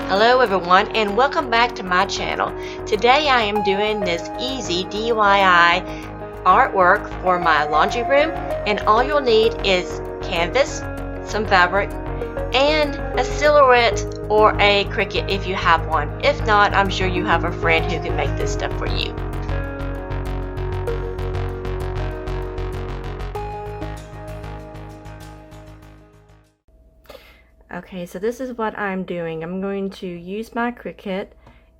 Hello everyone and welcome back to my channel. Today I am doing this easy DIY artwork for my laundry room, and all you'll need is canvas, some fabric, and a silhouette or a Cricut if you have one. If not, I'm sure you have a friend who can make this stuff for you. Okay, so this is what I'm doing. I'm going to use my Cricut,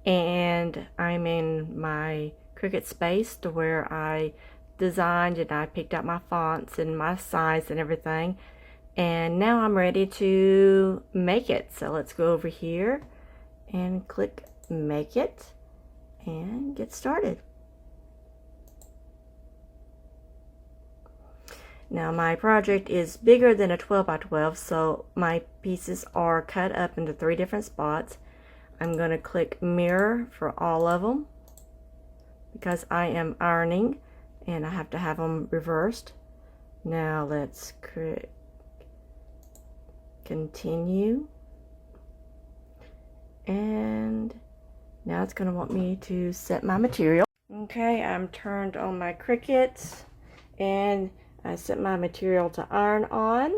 and I'm in my Cricut space to where I designed and I picked out my fonts and my size and everything. And now I'm ready to make it. So let's go over here and click Make It and get started. Now my project is bigger than a 12 by 12, so my pieces are cut up into 3 different spots. I'm going to click mirror for all of them because I am ironing and I have to have them reversed. Now let's continue, and now it's going to want me to set my material. Okay, I'm turned on my Cricut and I set my material to iron on,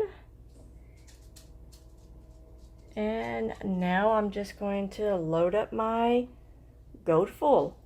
and now I'm just going to load up my goat full.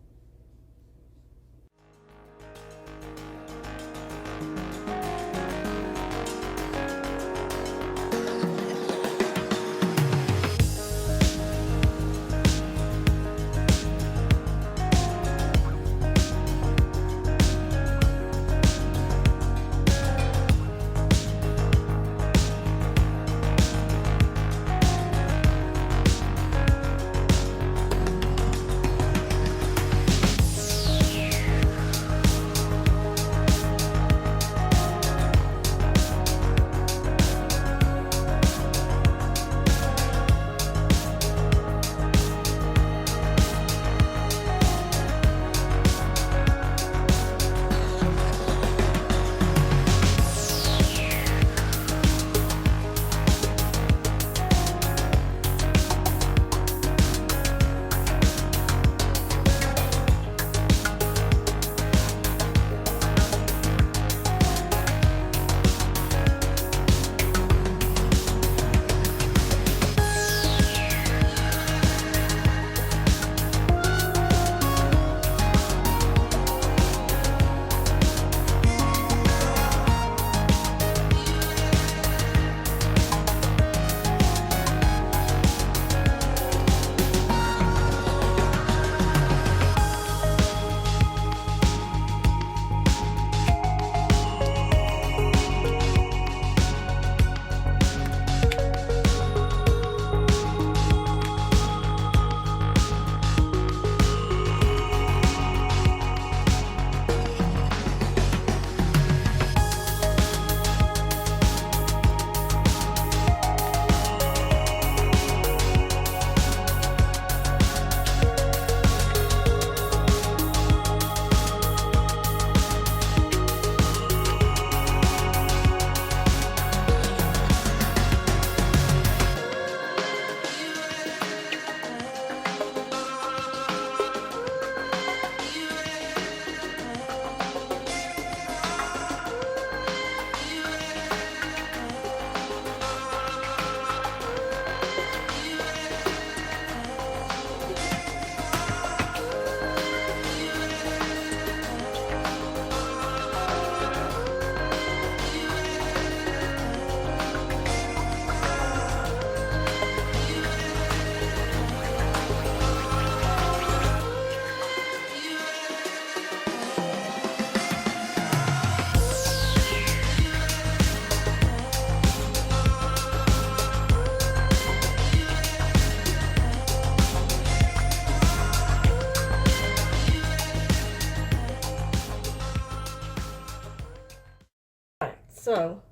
So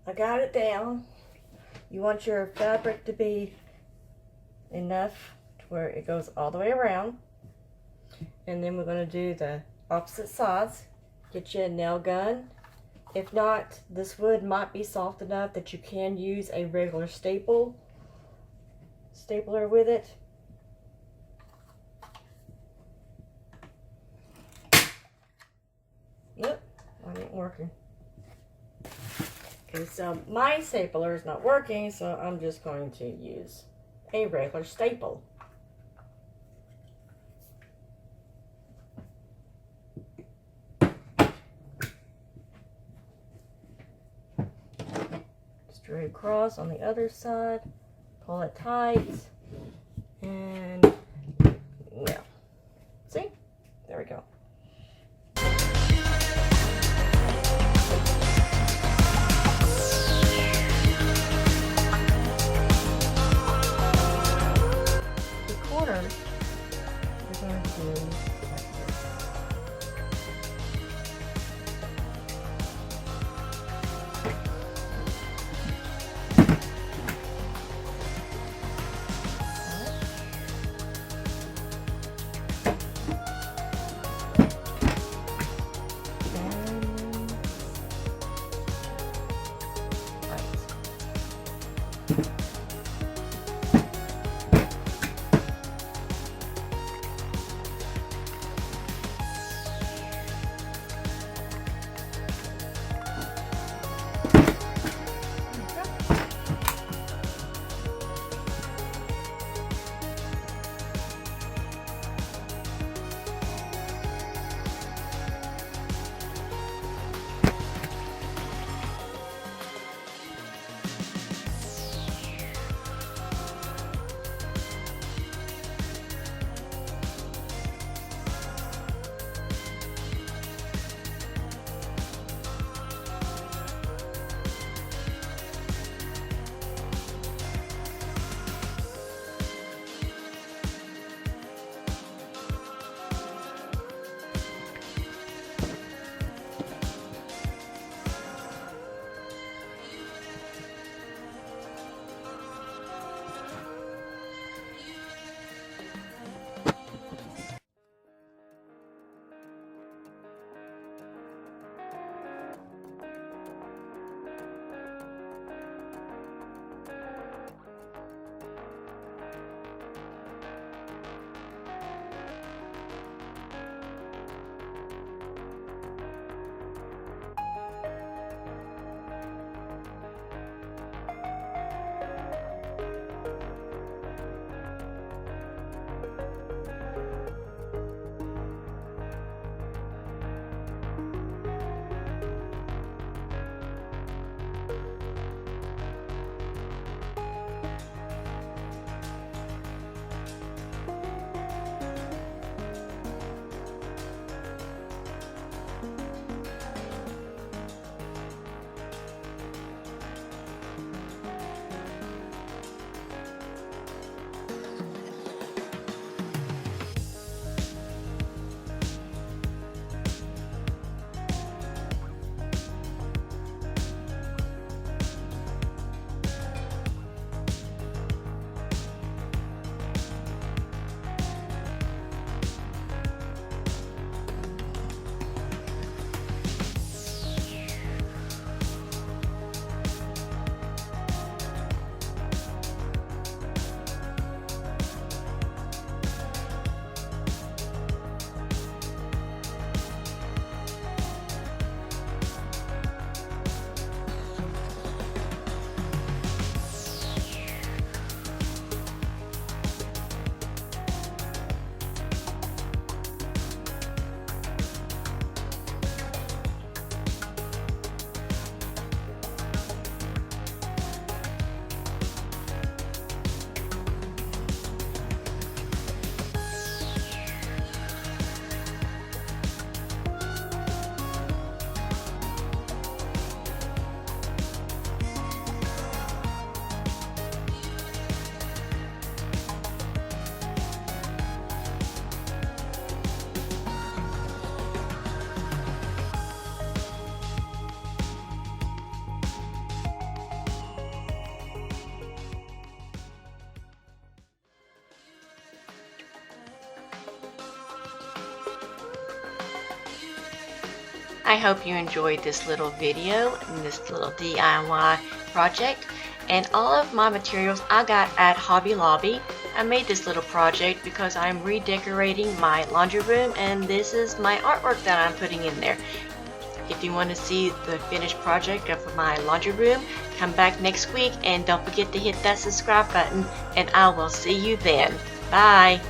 I got it down. You want your fabric to be enough to where it goes all the way around, and then we're going to do the opposite sides. Get you a nail gun. If not, this wood might be soft enough that you can use a regular staple stapler with it. Yep, that ain't working. Okay, so my stapler is not working, so I'm just going to use a regular staple. Straight across on the other side, pull it tight, and yeah, see? There we go. The corners, we're going to do like this. I hope you enjoyed this little video and this little DIY project, And all of my materials I got at Hobby Lobby. I made this little project because I'm redecorating my laundry room, and this is my artwork that I'm putting in there. If you want to see the finished project of my laundry room, come back next week and don't forget to hit that subscribe button, and I will see you then. Bye!